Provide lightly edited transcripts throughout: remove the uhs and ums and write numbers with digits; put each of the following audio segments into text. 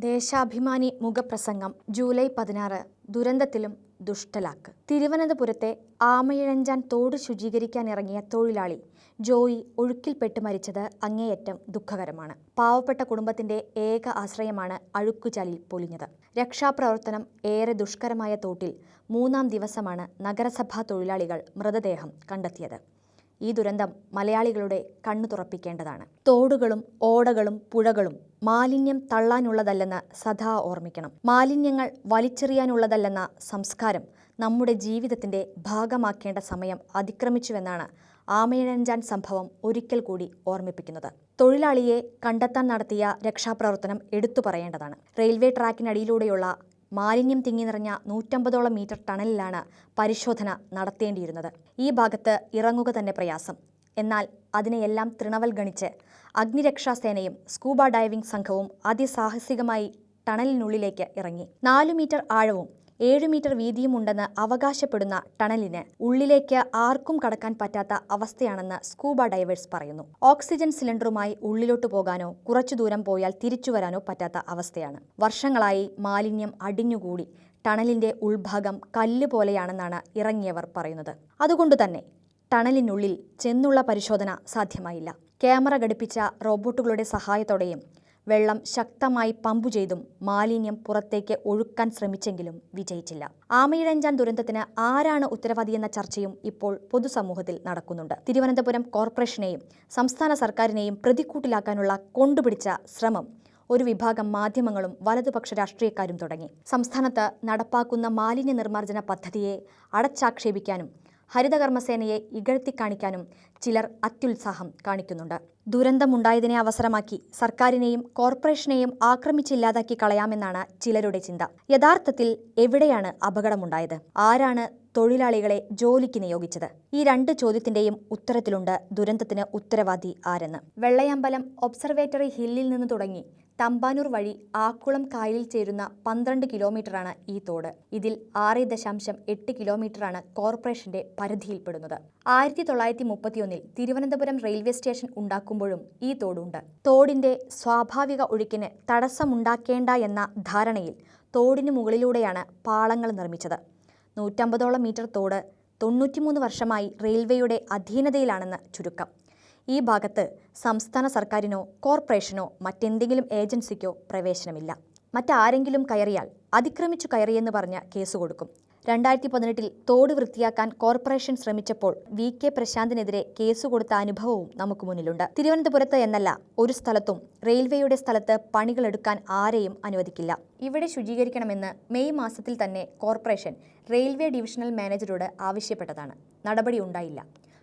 ദേശാഭിമാനി മുഖപ്രസംഗം ജൂലൈ 16 ദുരന്തത്തിലും ദുഷ്ടലാക്ക്. തിരുവനന്തപുരത്തെ ആമയിഴഞ്ചാൻ തോട് ശുചീകരിക്കാനിറങ്ങിയ തൊഴിലാളി ജോയി ഒഴുക്കിൽപ്പെട്ട് മരിച്ചത് അങ്ങേയറ്റം ദുഃഖകരമാണ്. പാവപ്പെട്ട കുടുംബത്തിന്റെ ഏക ആശ്രയമാണ് അഴുക്കുചാലിൽ പൊലിഞ്ഞത്. രക്ഷാപ്രവർത്തനം ഏറെ ദുഷ്കരമായ തോട്ടിൽ 3-ാം ദിവസമാണ് നഗരസഭാ തൊഴിലാളികൾ മൃതദേഹം കണ്ടെത്തിയത്. ഈ ദുരന്തം മലയാളികളുടെ കണ്ണു തുറപ്പിക്കേണ്ടതാണ്. തോടുകളും ഓടകളും പുഴകളും മാലിന്യം തള്ളാനുള്ളതല്ലെന്ന് സദാ ഓർമ്മിക്കണം. മാലിന്യങ്ങൾ വലിച്ചെറിയാനുള്ളതല്ലെന്ന സംസ്കാരം നമ്മുടെ ജീവിതത്തിന്റെ ഭാഗമാക്കേണ്ട സമയം അതിക്രമിച്ചുവെന്നാണ് ആമയിഴഞ്ചാൻ സംഭവം ഒരിക്കൽ കൂടി ഓർമ്മിപ്പിക്കുന്നത്. തൊഴിലാളിയെ കണ്ടെത്താൻ നടത്തിയ രക്ഷാപ്രവർത്തനം എടുത്തു പറയേണ്ടതാണ്. റെയിൽവേ ട്രാക്കിനടിയിലൂടെയുള്ള മാലിന്യം തിങ്ങി നിറഞ്ഞ 150ഓളം മീറ്റർ ടണലിലാണ് പരിശോധന നടത്തേണ്ടിയിരുന്നത്. ഈ ഭാഗത്ത് ഇറങ്ങുക തന്നെ പ്രയാസം. എന്നാൽ അതിനെയെല്ലാം തൃണവൽഗണിച്ച് അഗ്നിരക്ഷാസേനയും സ്കൂബ ഡൈവിംഗ് സംഘവും അതിസാഹസികമായി ടണലിനുള്ളിലേക്ക് ഇറങ്ങി. 4 മീറ്റർ ആഴവും 7 മീറ്റർ വീതിയുമുണ്ടെന്ന് അവകാശപ്പെടുന്ന ടണലിന് ഉള്ളിലേക്ക് ആർക്കും കടക്കാൻ പറ്റാത്ത അവസ്ഥയാണെന്ന് സ്കൂബ ഡൈവേഴ്സ് പറയുന്നു. ഓക്സിജൻ സിലിണ്ടറുമായി ഉള്ളിലോട്ട് പോകാനോ കുറച്ചു ദൂരം പോയാൽ തിരിച്ചു വരാനോ പറ്റാത്ത അവസ്ഥയാണ്. വർഷങ്ങളായി മാലിന്യം അടിഞ്ഞുകൂടി ടണലിന്റെ ഉൾഭാഗം കല്ല് പോലെയാണെന്നാണ് ഇറങ്ങിയവർ പറയുന്നത്. അതുകൊണ്ടുതന്നെ ടണലിനുള്ളിൽ ചെന്നുള്ള പരിശോധന സാധ്യമായില്ല. ക്യാമറ ഘടിപ്പിച്ച റോബോട്ടുകളുടെ സഹായത്തോടെയും വെള്ളം ശക്തമായി പമ്പു ചെയ്തും മാലിന്യം പുറത്തേക്ക് ഒഴുക്കാൻ ശ്രമിച്ചെങ്കിലും വിജയിച്ചില്ല. ആമയിഴഞ്ചാൻ ദുരന്തത്തിന് ആരാണ് ഉത്തരവാദിയെന്ന ചർച്ചയും ഇപ്പോൾ പൊതുസമൂഹത്തിൽ നടക്കുന്നുണ്ട്. തിരുവനന്തപുരം കോർപ്പറേഷനെയും സംസ്ഥാന സർക്കാരിനെയും പ്രതിക്കൂട്ടിലാക്കാനുള്ള കൊണ്ടുപിടിച്ച ശ്രമം ഒരു വിഭാഗം മാധ്യമങ്ങളും വലതുപക്ഷ രാഷ്ട്രീയക്കാരും തുടങ്ങി. സംസ്ഥാനത്ത് നടപ്പാക്കുന്ന മാലിന്യ നിർമ്മാർജ്ജന പദ്ധതിയെ അടച്ചാക്ഷേപിക്കാനും ഹരിതകർമ്മസേനയെ ഇകഴ്ത്തിക്കാണിക്കാനും ചിലർ അത്യുത്സാഹം കാണിക്കുന്നുണ്ട്. ദുരന്തമുണ്ടായതിനെ അവസരമാക്കി സർക്കാരിനെയും കോർപ്പറേഷനെയും ആക്രമിച്ചില്ലാതാക്കി കളയാമെന്നാണ് ചിലരുടെ ചിന്ത. യഥാർത്ഥത്തിൽ എവിടെയാണ് അപകടമുണ്ടായത്? ആരാണ് തൊഴിലാളികളെ ജോലിക്ക് നിയോഗിച്ചത്? ഈ 2 ചോദ്യത്തിന്റെയും ഉത്തരത്തിലുണ്ട് ദുരന്തത്തിന് ഉത്തരവാദി ആരെന്ന്. വെള്ളയമ്പലം ഒബ്സർവേറ്ററി ഹില്ലിൽ നിന്ന് തുടങ്ങി തമ്പാനൂർ വഴി ആക്കുളം കായലിൽ ചേരുന്ന 12 കിലോമീറ്ററാണ് ഈ തോട്. ഇതിൽ 6.8 കിലോമീറ്ററാണ് കോർപ്പറേഷന്റെ പരിധിയിൽപ്പെടുന്നത്. 1931 തിരുവനന്തപുരം റെയിൽവേ സ്റ്റേഷൻ ഉണ്ടാക്കുമ്പോഴും ഈ തോടുണ്ട്. തോടിന്റെ സ്വാഭാവിക ഒഴുക്കിന് തടസ്സമുണ്ടാക്കേണ്ട എന്ന ധാരണയിൽ തോടിന് മുകളിലൂടെയാണ് പാളങ്ങൾ നിർമ്മിച്ചത്. 150ഓളം മീറ്റർ തോട് 93 വർഷമായി റെയിൽവേയുടെ അധീനതയിലാണെന്ന് ചുരുക്കം. ഈ ഭാഗത്ത് സംസ്ഥാന സർക്കാരിനോ കോർപ്പറേഷനോ മറ്റെന്തെങ്കിലും ഏജൻസിക്കോ പ്രവേശനമില്ല. മറ്റാരെങ്കിലും കയറിയാൽ അതിക്രമിച്ചു കയറിയെന്ന് പറഞ്ഞ് കേസ് കൊടുക്കും. 2018 തോട് വൃത്തിയാക്കാൻ കോർപ്പറേഷൻ ശ്രമിച്ചപ്പോൾ VK പ്രശാന്തിനെതിരെ കേസ് കൊടുത്ത അനുഭവവും നമുക്ക് മുന്നിലുണ്ട്. തിരുവനന്തപുരത്ത് എന്നല്ല ഒരു സ്ഥലത്തും റെയിൽവേയുടെ സ്ഥലത്ത് പണികളെടുക്കാൻ ആരെയും അനുവദിക്കില്ല. ഇവിടെ ശുചീകരിക്കണമെന്ന് മെയ് മാസത്തിൽ തന്നെ കോർപ്പറേഷൻ റെയിൽവേ ഡിവിഷണൽ മാനേജരോട് ആവശ്യപ്പെട്ടതാണ്. നടപടി ഉണ്ടായില്ല.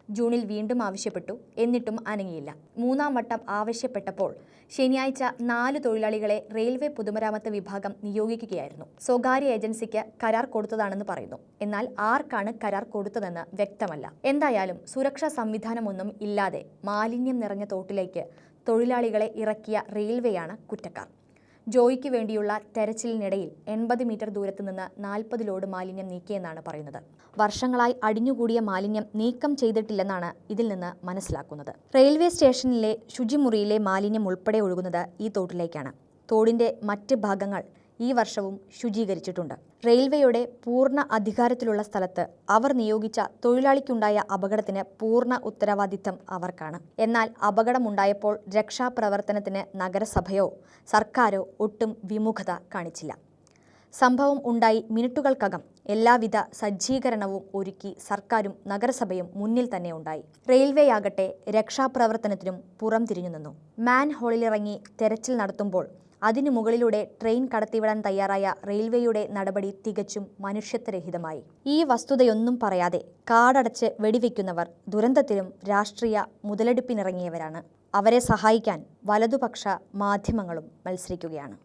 ജൂണിൽ വീണ്ടും ആവശ്യപ്പെട്ടു. എന്നിട്ടും അനങ്ങിയില്ല. 3-ാം വട്ടം ആവശ്യപ്പെട്ടപ്പോൾ ശനിയാഴ്ച 4 തൊഴിലാളികളെ റെയിൽവേ പൊതുമരാമത്ത് വിഭാഗം നിയോഗിക്കുകയായിരുന്നു. സ്വകാര്യ ഏജൻസിക്ക് കരാർ കൊടുത്തതാണെന്ന് പറയുന്നു. എന്നാൽ ആർക്കാണ് കരാർ കൊടുത്തതെന്ന് വ്യക്തമല്ല. എന്തായാലും സുരക്ഷാ സംവിധാനമൊന്നും ഇല്ലാതെ മാലിന്യം നിറഞ്ഞ തോട്ടിലേക്ക് തൊഴിലാളികളെ ഇറക്കിയ റെയിൽവേയാണ് കുറ്റക്കാർ. ജോയിക്ക് വേണ്ടിയുള്ള തെരച്ചിലിനിടയിൽ 80 മീറ്റർ ദൂരത്ത് നിന്ന് 40 ലോഡ് മാലിന്യം നീക്കിയെന്നാണ് പറയുന്നത്. വർഷങ്ങളായി അടിഞ്ഞുകൂടിയ മാലിന്യം നീക്കം ചെയ്തിട്ടില്ലെന്നാണ് ഇതിൽ നിന്ന് മനസ്സിലാക്കുന്നത്. റെയിൽവേ സ്റ്റേഷനിലെ ശുചിമുറിയിലെ മാലിന്യം ഉൾപ്പെടെ ഒഴുകുന്നത് ഈ തോട്ടിലേക്കാണ്. തോടിന്റെ മറ്റ് ഭാഗങ്ങൾ ഈ വർഷവും ശുചീകരിച്ചിട്ടുണ്ട്. റെയിൽവേയുടെ പൂർണ്ണ അധികാരത്തിലുള്ള സ്ഥലത്ത് അവർ നിയോഗിച്ച തൊഴിലാളിക്കുണ്ടായ അപകടത്തിന് പൂർണ്ണ ഉത്തരവാദിത്തം അവർക്കാണ്. എന്നാൽ അപകടമുണ്ടായപ്പോൾ രക്ഷാപ്രവർത്തനത്തിന് നഗരസഭയോ സർക്കാരോ ഒട്ടും വിമുഖത കാണിച്ചില്ല. സംഭവം ഉണ്ടായി മിനിറ്റുകൾക്കകം എല്ലാവിധ സജ്ജീകരണവും ഒരുക്കി സർക്കാരും നഗരസഭയും മുന്നിൽ തന്നെ ഉണ്ടായി. റെയിൽവേയാകട്ടെ രക്ഷാപ്രവർത്തനത്തിനും പുറം തിരിഞ്ഞു നിന്നു. മാൻ ഹോളിലിറങ്ങി തെരച്ചിൽ നടത്തുമ്പോൾ അതിനു മുകളിലൂടെ ട്രെയിൻ കടത്തിവിടാൻ തയ്യാറായ റെയിൽവേയുടെ നടപടി തികച്ചും മനുഷ്യത്വരഹിതമായി. ഈ വസ്തുതയൊന്നും പറയാതെ കാടടച്ച് വെടിവെക്കുന്നവർ ദുരന്തത്തിലും രാഷ്ട്രീയ മുതലെടുപ്പിനിറങ്ങിയവരാണ്. അവരെ സഹായിക്കാൻ വലതുപക്ഷ മാധ്യമങ്ങളും മത്സരിക്കുകയാണ്.